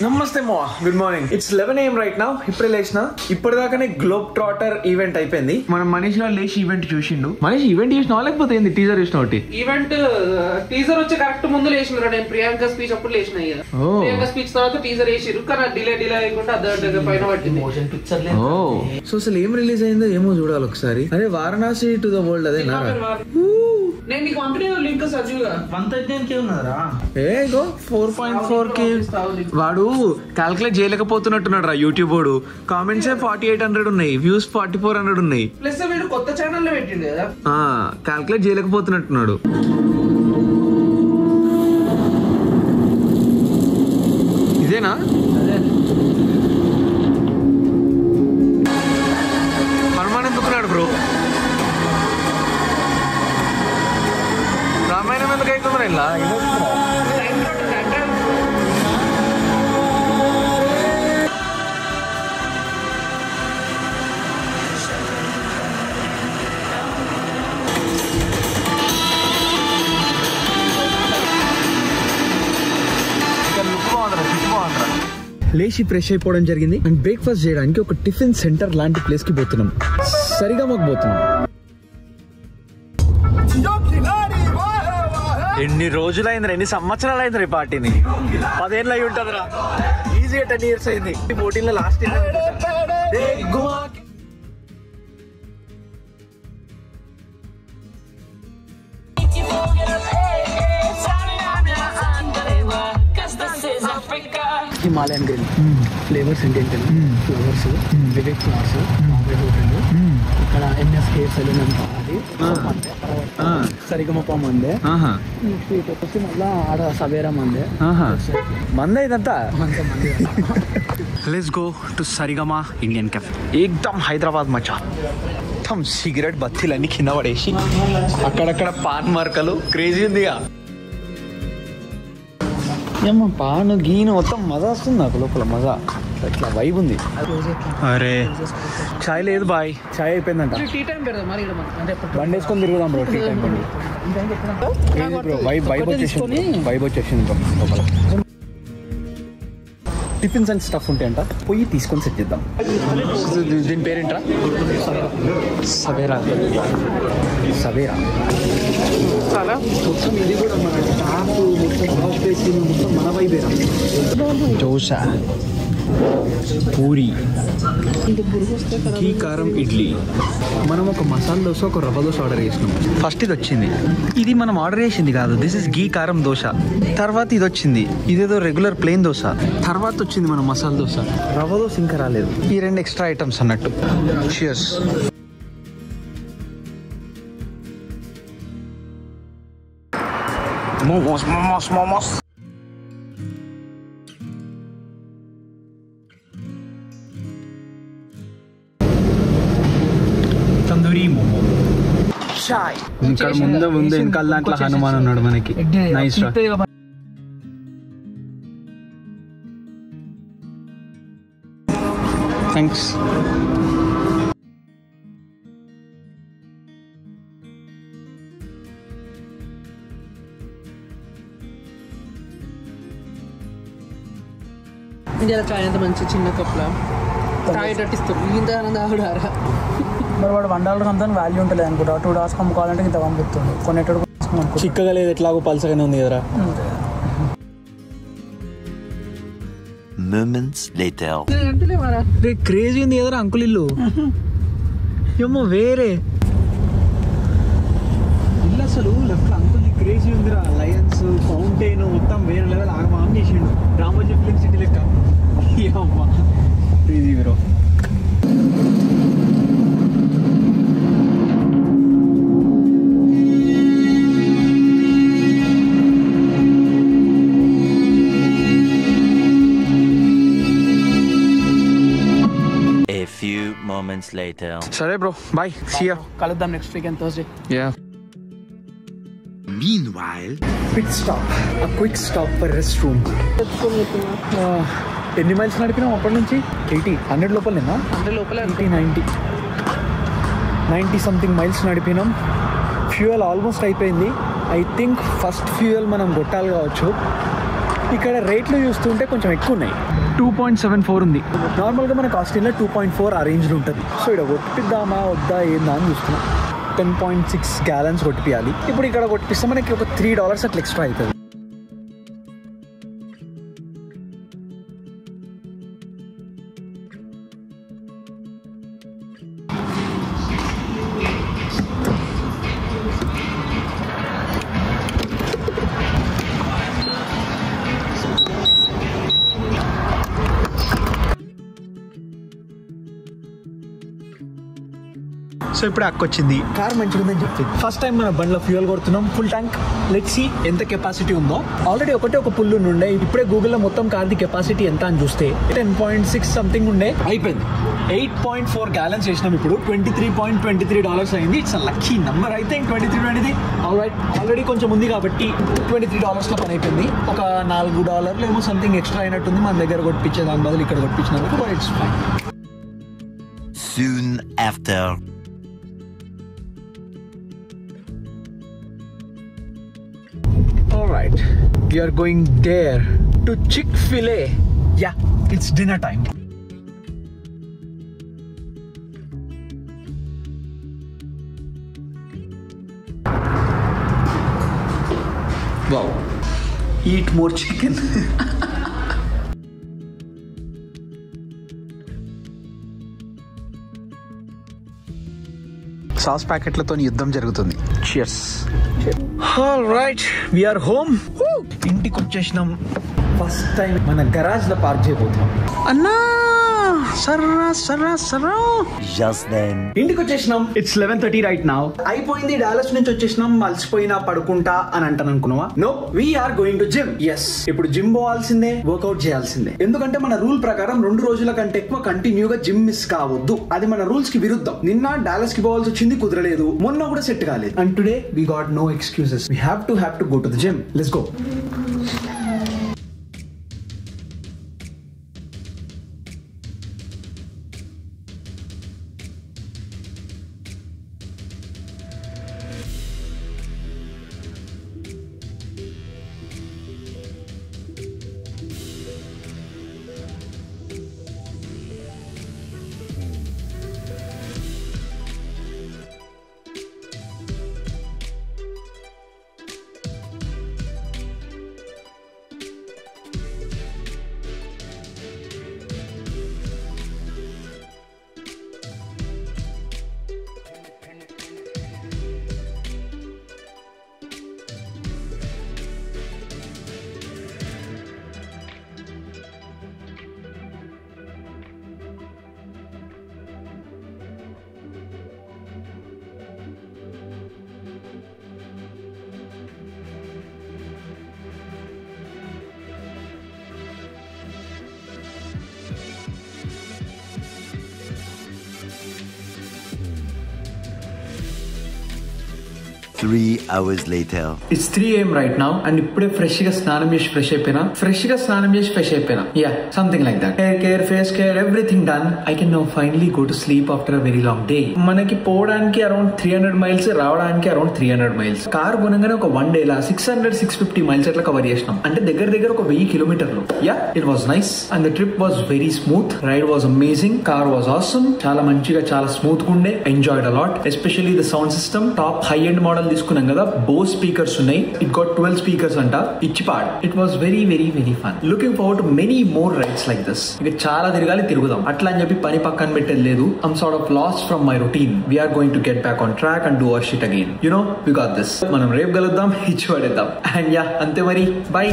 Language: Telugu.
నమస్తే మో, good morning. It's 11 AM right now. ఇప్పుడే లేచిన. ఇప్పటిదాకానే గ్లోబ్ ట్రాటర్ ఈవెంట్ అయిపోయింది. మనం మనీష్ లో లేచి ఈవెంట్ చూసిండు. మనీష్ ఈవెంట్ చూసినా లేకపోతే ఏంది టీజర్ చూసిన ఒకటి? ఈవెంట్ టీజర్ వచ్చి కరెక్ట్ ముందు లేచిన నేను ప్రియాంక స్పీచ్ అప్పుడు లేచిన. ప్రియాంక స్పీచ్ తర్వాత టీజర్ వేసిరు, కానీ డిలే అయ్యకుండా అర్ధ పైన పట్టింది. సో అసలు ఏం రిలీజ్ అయిందో ఏమో చూడాలి ఒకసారి. అదే వారణాసి టు ద వరల్డ్. అదే నేను నీకు పంపిన లింక్ సజీవ్గా 139K ఉన్నదా? 4.4K. వాడు క్యాల్కులేట్ చేయలేకపోతున్నట్టున్నాడు రా యూట్యూబ్ వాడు. కామెంట్స్ 4800 ఉన్నాయి, వ్యూస్ 4400 ఉన్నాయి. ప్లస్ వీడు కొత్త ఛానల్ లో పెట్టిండు కదా, క్యాల్కులేట్ చేయలేకపోతున్నట్టున్నాడు. ఇదేనా? హనుమాన్ ఎందుకున్నాడు బ్రో? రామాయణం ఎందుకు అవుతుంది ఇలా? లేచి ఫ్రెష్ అయిపోవడం జరిగింది అండ్ బ్రేక్ఫాస్ట్ చేయడానికి ఒక టిఫిన్ సెంటర్ లాంటి ప్లేస్ కి పోతున్నాం. సరిగా మాకు పోతున్నాం. ఎన్ని రోజులైంది, ఎన్ని సంవత్సరాలు అయింది ఈ పార్టీని? 10 ఏళ్ళు అయి ఉంటుందిరా. ఈజీగా 10 years అయింది. 14 లాస్ట్ హిమాలయన్ గ్రిల్ ఫ్లేవర్స్ ఏంటంటే ఫ్లవర్స్, వివేక్ ఫ్లవర్స్, హోటల్, ఇక్కడ NS హెయిర్ సెలూన్ అంతా అది సరిగమప మందే. నెక్స్ట్ ఇటు వచ్చి మళ్ళీ ఆడ సవేరా మందే. మందే ఇదంతా. Let's go to Sarigama Indian cafe. ఏకదమ్ హైదరాబాద్ మచ్చా. మొత్తం సిగరెట్ బత్తీలన్నీ కింద పడేసి అక్కడక్కడ పాన్ మార్కలు క్రేజీ ఉందిగా. ఏమో పాను గీను మొత్తం మజా వస్తుంది నాకు లోపల. మజా అట్లా వైబ్ ఉంది. అరే చాయ్ లేదు బాయ్, చాయ్ అయిపోయిందంట. బండి వేసుకొని తిరుగుదాం బ్రో. టీ టైం బండి బ్రో. వైబ్ వచ్చేసింది బ్రో లోపల. టిఫిన్స్ అండ్ స్టఫ్ ఉంటాయంట, పోయి తీసుకొని సెట్ చేద్దాం. దీని పేరేంట్రా? సవేరా. మొత్తం ఇది కూడా మన టాప్ మొత్తం వాష్ బేసిన్ మొత్తం మన వైబేరా. దోశ, పూరి, ఘీ కారం ఇడ్లీ. మనం ఒక మసాలా దోశ, ఒక రవ్వ దోశ ఆర్డర్ చేసినాం. ఫస్ట్ ఇది వచ్చింది. ఇది మనం ఆర్డర్ చేసింది కాదు, దిస్ ఇస్ ఘీ కారం దోశ. తర్వాత ఇది వచ్చింది, ఇదేదో రెగ్యులర్ ప్లెయిన్ దోశ. తర్వాత వచ్చింది మన మసాలా దోశ. రవ్వ దోశ ఇంకా రాలేదు. ఈ 2 ఎక్స్ట్రా ఐటమ్స్ అన్నట్టు. చియర్స్. మోమోస్. తందూరి మోమో. చాయ్. ఇక్కడ ముందే వెనకాల దాంట్లో హనుమాన్ ఉన్నాడు మనకి. నైస్ రా. థ్యాంక్స్. ఇండియాలో చాయ్ అంత మంచి చిన్న కప్లా తాగేటట్టు ఇస్తారు. ఇంత ఆనందం ఆవిడారా. మరి వాడు $1 అంతా వాల్యూ ఉంటుంది అనుకుంటా. 2 hours అమ్ముకోవాలంటే ఇంత పంపిస్తుంది. కొనేటప్పుడు చిక్కగా లేదు, ఎట్లాగో పలసగానే ఉంది కదరా. క్రేజీ ఉంది కదరా అంకుల్ ఇల్లు. ఏమో వేరే ఇల్లు అసలు. లెఫ్ట్ అంకుల్ క్రేజీ ఉందిరా. లయన్స్, ఫౌంటైన్ మొత్తం వేరే లెవెల్. ఆగమాం చేసిండు. రామోజీ ఫిలిం సిటీ లెక్క. Crazy bro. moments later. సరే బ్రో, బాయ్. See you. కలుద్దాం next weekend Thursday. Yeah. Meanwhile, quick stop for restroom. ఎన్ని మైల్స్ నడిపినాం అప్పటి నుంచి? 100 లోపలేనా? 90 సంథింగ్ మైల్స్ నడిపినాం. ఫ్యూయల్ ఆల్మోస్ట్ అయిపోయింది. ఐ థింక్ ఫస్ట్ ఫ్యూయల్ మనం కొట్టాలి కావచ్చు. ఇక్కడ రేట్లు చూస్తుంటే కొంచెం ఎక్కువ ఉన్నాయి. 2.74 ఉంది. నార్మల్గా మనకు ఆస్టిన్లో 2.4 ఆ రేంజ్లో ఉంటుంది. సో ఇక్కడ కొట్టిద్దామా వద్దా ఏందా అని చూస్తున్నాం. 10.6 gallons కొట్టిపియాలి. ఇప్పుడు ఇక్కడ కొట్టిపిస్తే మనకి ఒక $3 అట్లా ఎక్స్ట్రా అవుతుంది. సో ఇప్పుడు అక్కొచ్చింది. కార్ మంచిగా ఉందని చెప్పింది. ఫస్ట్ టైం మన బండ్లో ఫ్యూయల్ కొడుతున్నాం, ఫుల్ ట్యాంక్. లెట్స్ సీ ఎంత కెపాసిటీ ఉందో. ఆల్రెడీ ఒక పుల్ ఉండే. ఇప్పుడే గూగుల్లో మొత్తం కార్ది కెపాసిటీ ఎంత అని చూస్తే 10.6 సంథింగ్ ఉండే, అయిపోయింది. 8.4 gallons చేసినాం. ఇప్పుడు $23.23 అయింది. It's lucky number. అయితే 23 ఆల్రెడీ కొంచెం ఉంది కాబట్టి $23 పని అయిపోయింది. ఒక $4 ఏమో సంథింగ్ ఎక్స్ట్రా అయినట్టుంది మన దగ్గర కొట్టించే దాని బదులు ఇక్కడ కొట్టించినందుకు. But it's fine. Soon after. Alright, we are going there to Chick-fil-A. Yeah, it's dinner time. Wow, eat more chicken. Sauce ప్యాకెట్లతో యుద్ధం జరుగుతుంది. Cheers. Alright, we are home. ఇంటికి వచ్చేసినాం. ఫస్ట్ టైం మన గరాజ్ లో పార్క్ చేయబోతున్నాం. అన్నా Just then. ఇంటికి వచ్చేసినాం. It's 11:30 right now. అయిపోయింది. డాలస్ నుంచి వచ్చేసినాం. అలసిపోయినా పడుకుంటా అని అంటాను అనుకున్నావా? No, we're going to gym. Yes, ఇప్పుడు జిమ్ పోవాల్సిందే, వర్కౌట్ చేయాల్సిందే. ఎందుకంటే మన రూల్ ప్రకారం 2 రోజుల కంటే ఎక్కువ కంటిన్యూగా జిమ్ మిస్ కావద్దు. అది మన రూల్స్ కి విరుద్ధం. నిన్న డాలస్ కి పోవాల్సి వచ్చింది, కుదరలేదు. మొన్న కూడా సెట్ కాలేదు. And today we got no excuses. We have to go to the gym. Let's go. Three hours later. It's 3 AM right now. And ఇప్పుడే ఫ్రెష్ గా స్నానం చేసి ఫ్రెష్ అయిపోయినా. Yeah, something like that. Hair care, face care, everything done. I can now finally go to sleep after a very long day. మనకి పోవడానికి అరౌండ్ 300 miles, రావడానికి అరౌండ్ 300 miles. కార్ కొనగానే ఒక 1 day లా 600-650 miles అట్లా కవర్ చేసినాం. అంటే దగ్గర ఒక 1000 kilometers. Yeah, it was nice. And the trip was very smooth. Ride was amazing. Car was awesome. చాలా మంచిగా, చాలా స్మూత్ గా ఉండే. Enjoyed a lot. Especially the sound system. Top high-end model తీసుకున్నాం కదా. Bose speakers ఉన్నాయి. It got 12 speakers అంట. ఇచ్చిపాడ్. It was very fun. Looking forward to many more rides like this. ఇక చాలా తిరుగుదాం. అట్లా అని చెప్పి పని పక్కన పెట్టేది లేదు. I'm sort of lost from my routine. We are going to get back on track and do our shit again. You know, we got this. మనం రేపు కలుద్దాం, ఇచ్చిపడేద్దాం. And yeah, అంతే మరి. Bye.